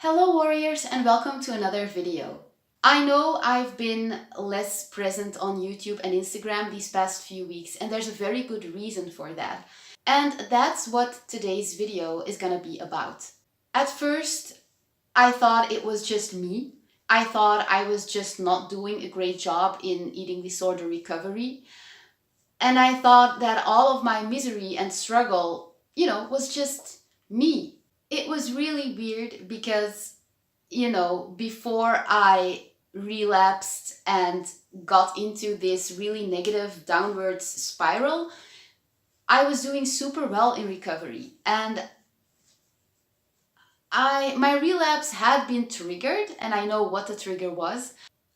Hello warriors and welcome to another video. I know I've been less present on YouTube and Instagram these past few weeks, and there's a very good reason for that. And that's what today's video is gonna be about. At first, I thought it was just me. I thought I was just not doing a great job in eating disorder recovery. And I thought that all of my misery and struggle, was just me. It was really weird because, before I relapsed and got into this really negative downwards spiral, I was doing super well in recovery. And my relapse had been triggered, and I know what the trigger was.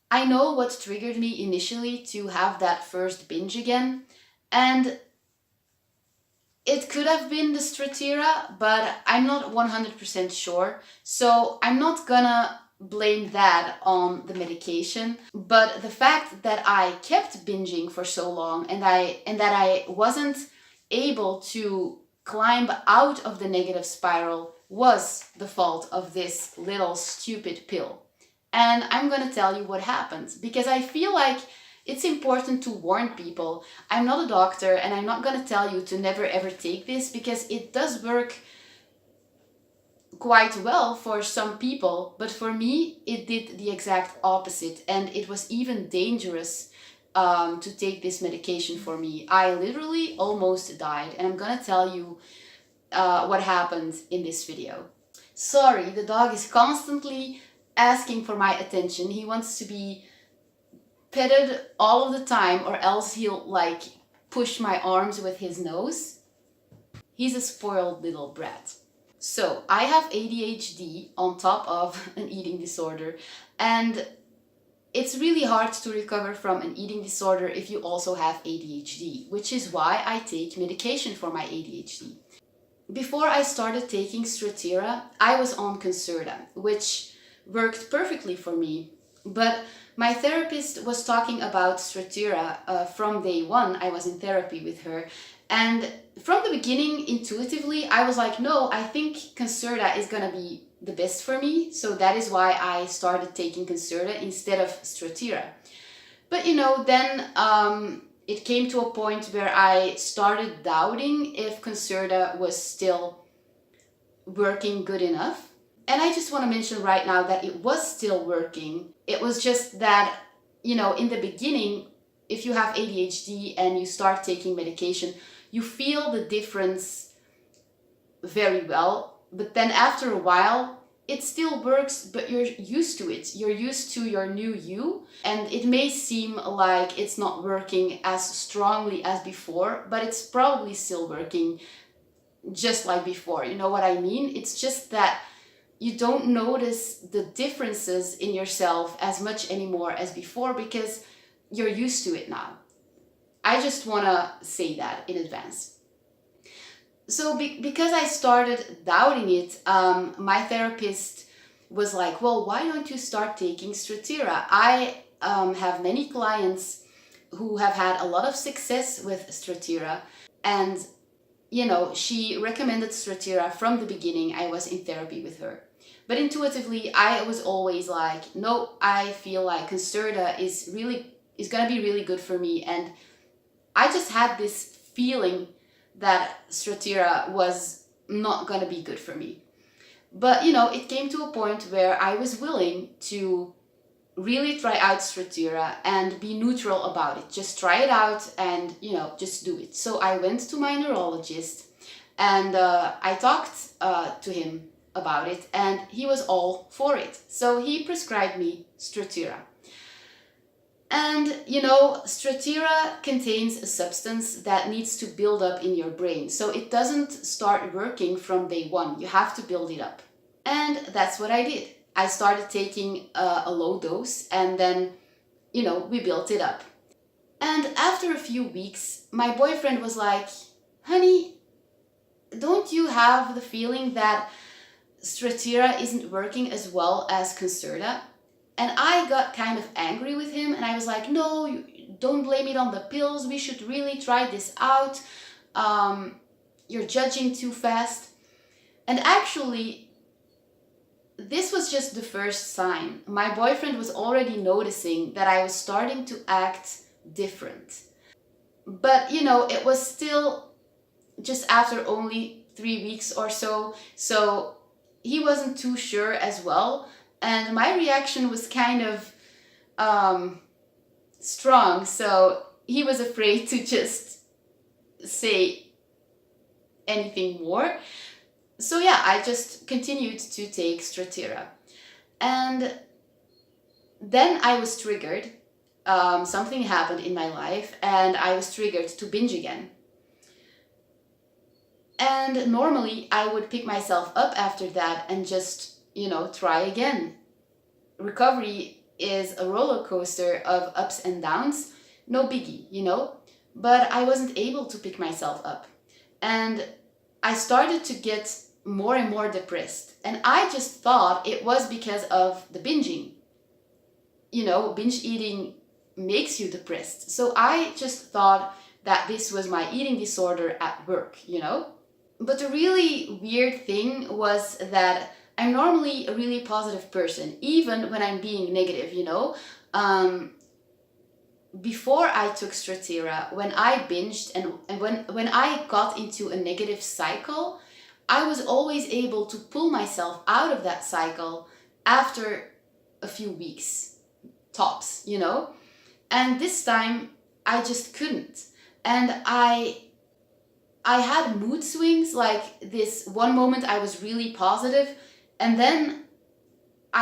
I know what triggered me initially to have that first binge again. And it could have been the Strattera, but I'm not 100% sure. So I'm not gonna blame that on the medication. But the fact that I kept binging for so long and that I wasn't able to climb out of the negative spiral was the fault of this little stupid pill. And I'm gonna tell you what happened, because I feel like it's important to warn people. I'm not a doctor and I'm not going to tell you to never ever take this, because it does work quite well for some people, but for me it did the exact opposite, and it was even dangerous to take this medication for me. I literally almost died, and I'm going to tell you what happened in this video. Sorry, the dog is constantly asking for my attention. He wants to be petted all of the time, or else he'll push my arms with his nose. He's a spoiled little brat. So I have ADHD on top of an eating disorder, and it's really hard to recover from an eating disorder if you also have ADHD, which is why I take medication for my ADHD. Before I started taking Strattera, I was on Concerta, which worked perfectly for me. But my therapist was talking about Strattera from day one. I was in therapy with her. And from the beginning, intuitively, I was like, no, I think Concerta is going to be the best for me. So that is why I started taking Concerta instead of Strattera. But then it came to a point where I started doubting if Concerta was still working good enough. And I just want to mention right now that it was still working. It was just that, in the beginning, if you have ADHD and you start taking medication, you feel the difference very well. But then after a while, it still works, but you're used to it. You're used to your new you. And it may seem like it's not working as strongly as before, but it's probably still working just like before. You know what I mean? It's just that you don't notice the differences in yourself as much anymore as before, because you're used to it now. I just want to say that in advance. So because I started doubting it, my therapist was like, well, why don't you start taking Strattera? I have many clients who have had a lot of success with Strattera, and she recommended Strattera from the beginning. I was in therapy with her. But intuitively, I was always like, no, I feel like Concerta is going to be really good for me. And I just had this feeling that Strattera was not going to be good for me. But, it came to a point where I was willing to really try out Strattera and be neutral about it. Just try it out and, just do it. So I went to my neurologist and I talked to him about it, and he was all for it. So he prescribed me Strattera. And, Strattera contains a substance that needs to build up in your brain. So it doesn't start working from day one. You have to build it up. And that's what I did. I started taking a low dose, and then, we built it up. And after a few weeks, my boyfriend was like, honey, don't you have the feeling that Strattera isn't working as well as Concerta? And I got kind of angry with him, and I was like, no, don't blame it on the pills. We should really try this out. You're judging too fast. And actually, this was just the first sign. My boyfriend was already noticing that I was starting to act different. But, it was still just after only 3 weeks or so. So he wasn't too sure as well. And my reaction was kind of strong. So he was afraid to just say anything more. So yeah, I just continued to take Strattera. And then I was triggered. Something happened in my life and I was triggered to binge again. And normally I would pick myself up after that and just, try again. Recovery is a roller coaster of ups and downs. No biggie, But I wasn't able to pick myself up. And I started to get more and more depressed. And I just thought it was because of the binging. Binge eating makes you depressed. So I just thought that this was my eating disorder at work, But the really weird thing was that I'm normally a really positive person, even when I'm being negative, Before I took Strattera, when I binged and when I got into a negative cycle, I was always able to pull myself out of that cycle after a few weeks, tops, And this time I just couldn't. And I had mood swings, like this one moment I was really positive and then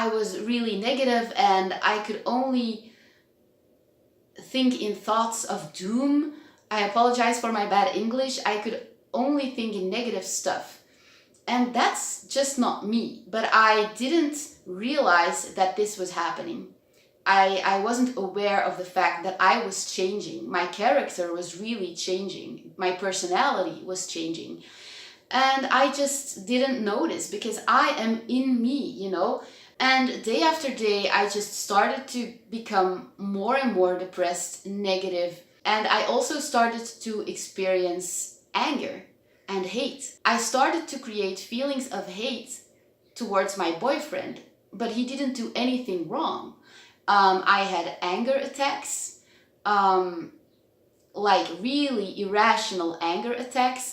I was really negative and I could only think in thoughts of doom. I apologize for my bad English. I could only think in negative stuff. And that's just not me. But I didn't realize that this was happening. I wasn't aware of the fact that I was changing. My character was really changing. My personality was changing. And I just didn't notice because I am in me, And day after day, I just started to become more and more depressed, negative. And I also started to experience anger and hate. I started to create feelings of hate towards my boyfriend, but he didn't do anything wrong. I had anger attacks, like really irrational anger attacks,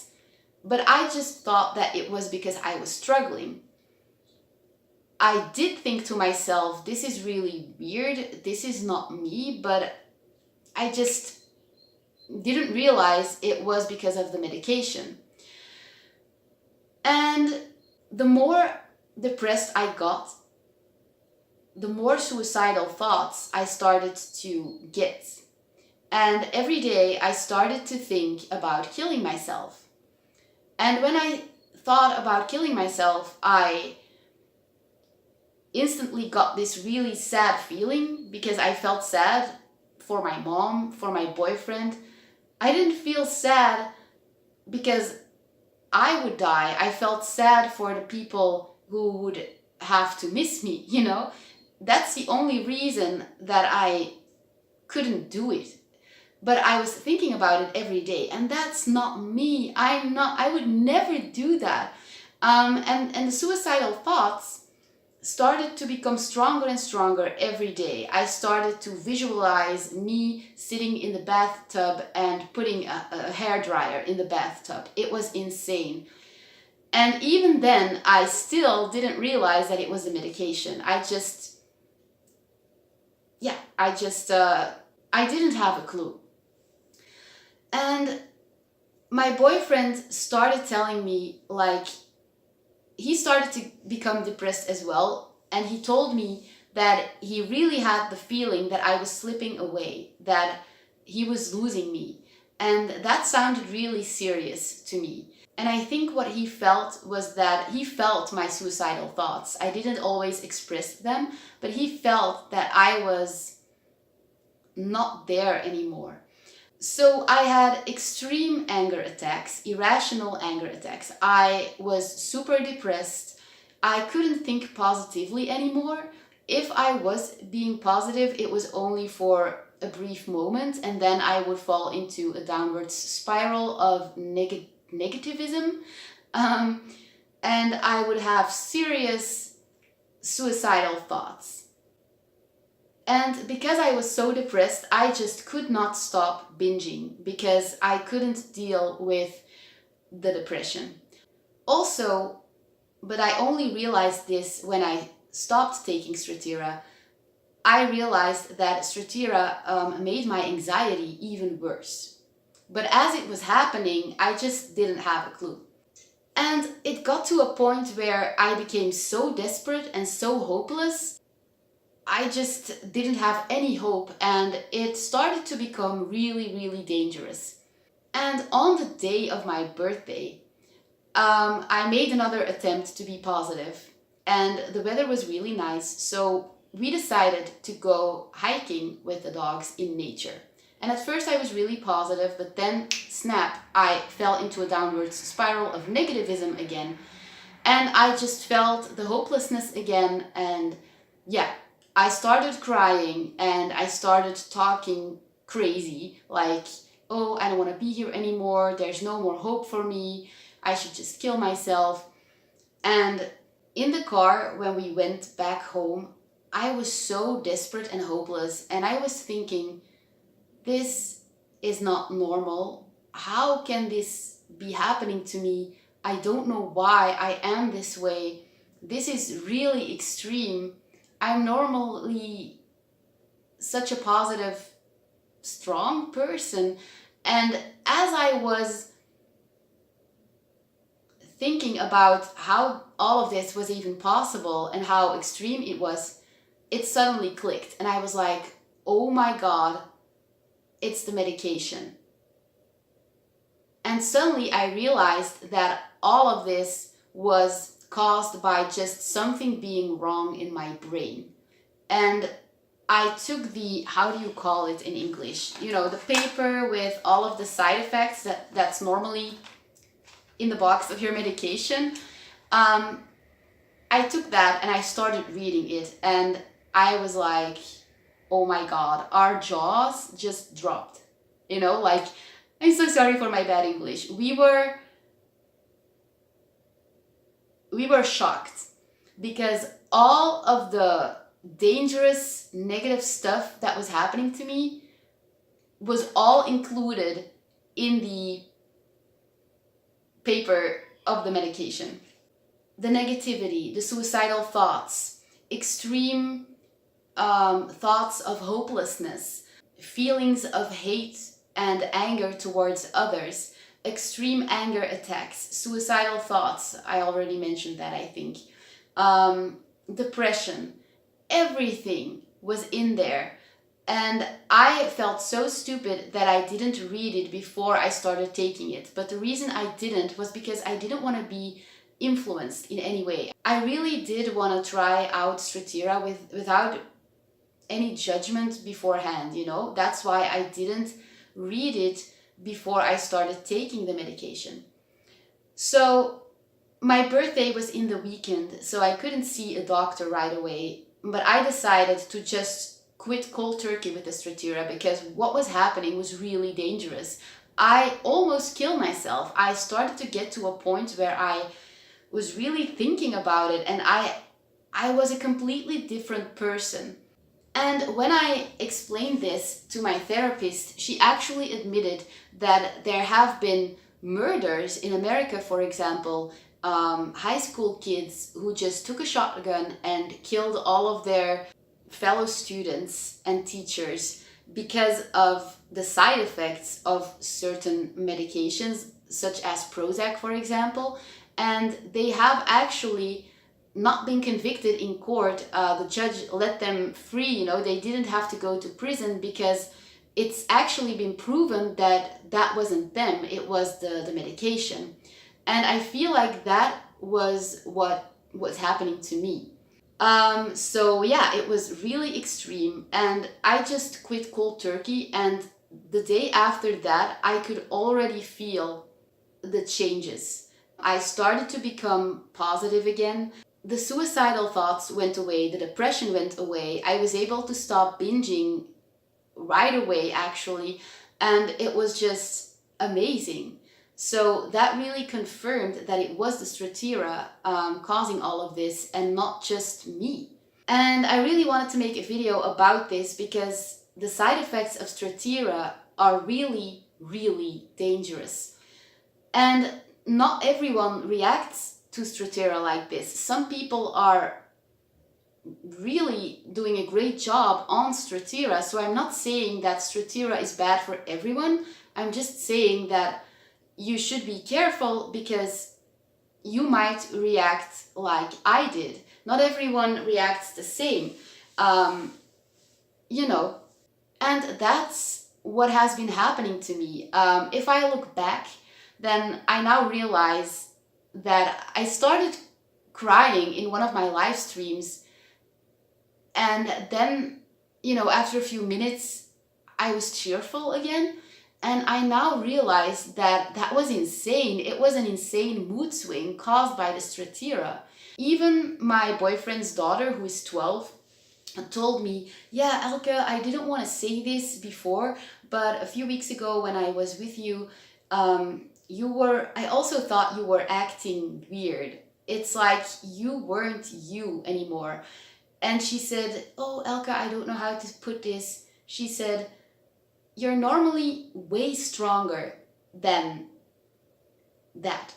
but I just thought that it was because I was struggling. I did think to myself, this is really weird, this is not me, but I just didn't realize it was because of the medication. And the more depressed I got, the more suicidal thoughts I started to get. And every day I started to think about killing myself. And when I thought about killing myself, I instantly got this really sad feeling because I felt sad for my mom, for my boyfriend. I didn't feel sad because I would die. I felt sad for the people who would have to miss me, That's the only reason that I couldn't do it. But I was thinking about it every day, and that's not me. I would never do that. And the suicidal thoughts started to become stronger and stronger every day. I started to visualize me sitting in the bathtub and putting a hairdryer in the bathtub. It was insane. And even then, I still didn't realize that it was the medication. I didn't have a clue. And my boyfriend started telling me, he started to become depressed as well. And he told me that he really had the feeling that I was slipping away, that he was losing me. And that sounded really serious to me. And I think what he felt was that he felt my suicidal thoughts. I didn't always express them, but he felt that I was not there anymore. So I had extreme anger attacks, irrational anger attacks. I was super depressed. I couldn't think positively anymore. If I was being positive, it was only for a brief moment, and then I would fall into a downward spiral of negativism. And I would have serious suicidal thoughts. And because I was so depressed, I just could not stop binging because I couldn't deal with the depression. Also, but I only realized this when I stopped taking Strattera. I realized that Strattera made my anxiety even worse. But as it was happening, I just didn't have a clue. And it got to a point where I became so desperate and so hopeless. I just didn't have any hope, and it started to become really, really dangerous. And on the day of my birthday, I made another attempt to be positive, and the weather was really nice, so we decided to go hiking with the dogs in nature. And at first I was really positive, but then, snap, I fell into a downward spiral of negativism again. And I just felt the hopelessness again. And yeah, I started crying and I started talking crazy, like, oh, I don't want to be here anymore. There's no more hope for me. I should just kill myself. And in the car, when we went back home, I was so desperate and hopeless. And I was thinking, this is not normal. How can this be happening to me? I don't know why I am this way. This is really extreme. I'm normally such a positive, strong person. And as I was thinking about how all of this was even possible and how extreme it was, it suddenly clicked. And I was like, oh my God, it's the medication. And suddenly I realized that all of this was caused by just something being wrong in my brain. And I took the, how do you call it in English? You know, the paper with all of the side effects that's normally in the box of your medication. I took that and I started reading it, and I was like, oh my God, our jaws just dropped. You know, like, I'm so sorry for my bad English. We were shocked because all of the dangerous negative stuff that was happening to me was all included in the paper of the medication. The negativity, the suicidal thoughts, extreme thoughts of hopelessness, feelings of hate and anger towards others, extreme anger attacks, suicidal thoughts, I already mentioned that, I think, depression, everything was in there. And I felt so stupid that I didn't read it before I started taking it. But the reason I didn't was because I didn't want to be influenced in any way. I really did want to try out Strattera without any judgment beforehand, you know. That's why I didn't read it before I started taking the medication. So my birthday was in the weekend, so I couldn't see a doctor right away. But I decided to just quit cold turkey with the Strattera because what was happening was really dangerous. I almost killed myself. I started to get to a point where I was really thinking about it, and I was a completely different person. And when I explained this to my therapist, she actually admitted that there have been murders in America, for example, high school kids who just took a shotgun and killed all of their fellow students and teachers because of the side effects of certain medications, such as Prozac, for example. And they have actually not been convicted in court. The judge let them free, you know, they didn't have to go to prison because it's actually been proven that that wasn't them, it was the medication. And I feel like that was what was happening to me. So yeah, it was really extreme, and I just quit cold turkey, and the day after that, I could already feel the changes. I started to become positive again. The suicidal thoughts went away, the depression went away. I was able to stop binging right away, actually, and it was just amazing. So that really confirmed that it was the Strattera causing all of this and not just me. And I really wanted to make a video about this because the side effects of Strattera are really, really dangerous. And not everyone reacts to Strattera like this. Some people are really doing a great job on Strattera. So I'm not saying that Strattera is bad for everyone. I'm just saying that you should be careful because you might react like I did. Not everyone reacts the same, you know, and that's what has been happening to me. If I look back, then I now realize that I started crying in one of my live streams, and then, after a few minutes, I was cheerful again. And I now realize that that was insane. It was an insane mood swing caused by the Strattera. Even my boyfriend's daughter, who is 12, told me, yeah, Elke, I didn't want to say this before, but a few weeks ago when I was with you, I also thought you were acting weird. It's like you weren't you anymore. And she said, oh, Elke, I don't know how to put this. She said, you're normally way stronger than that.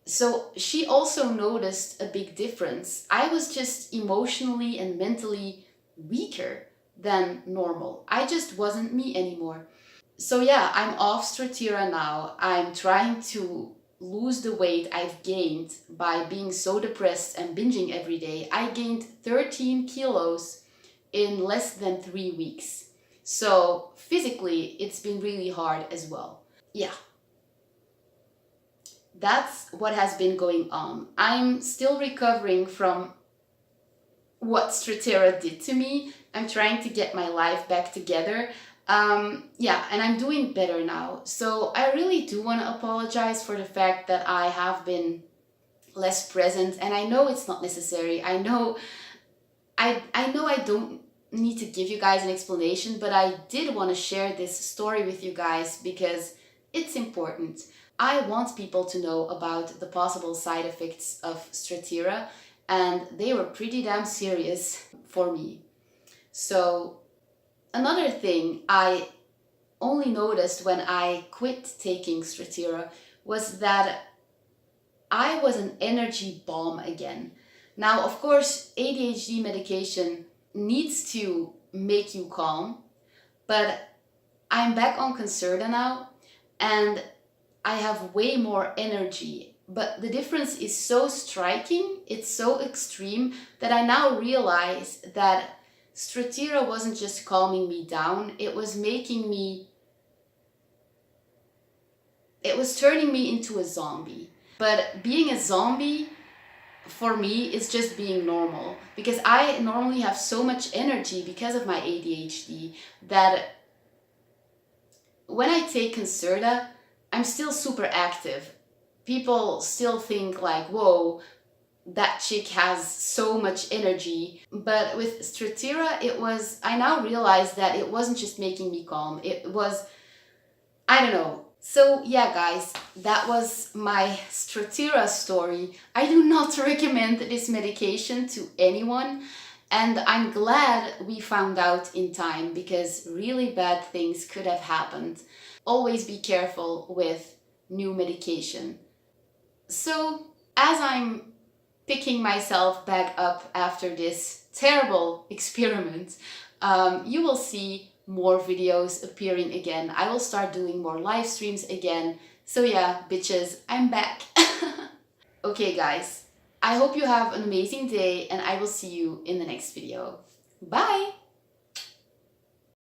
So she also noticed a big difference. I was just emotionally and mentally weaker than normal. I just wasn't me anymore. So yeah, I'm off Strattera now. I'm trying to lose the weight I've gained by being so depressed and binging every day. I gained 13 kilos in less than 3 weeks. So physically, it's been really hard as well. Yeah. That's what has been going on. I'm still recovering from what Strattera did to me. I'm trying to get my life back together. Yeah, and I'm doing better now. So I really do want to apologize for the fact that I have been less present, and I know it's not necessary. I know I don't need to give you guys an explanation, but I did want to share this story with you guys because it's important. I want people to know about the possible side effects of Strattera, and they were pretty damn serious for me. So another thing I only noticed when I quit taking Strattera was that I was an energy bomb again. Now, of course, ADHD medication needs to make you calm, but I'm back on Concerta now and I have way more energy. But the difference is so striking, it's so extreme, that I now realize that Strattera wasn't just calming me down, it was turning me into a zombie. But being a zombie, for me, is just being normal. Because I normally have so much energy because of my ADHD that when I take Concerta, I'm still super active. People still think like, whoa, that chick has so much energy. But with Strattera, I now realize that it wasn't just making me calm. It was, I don't know. So yeah, guys, that was my Strattera story. I do not recommend this medication to anyone. And I'm glad we found out in time because really bad things could have happened. Always be careful with new medication. So as I'm picking myself back up after this terrible experiment, you will see more videos appearing again. I will start doing more live streams again. So yeah, bitches, I'm back. Okay, guys, I hope you have an amazing day and I will see you in the next video. Bye!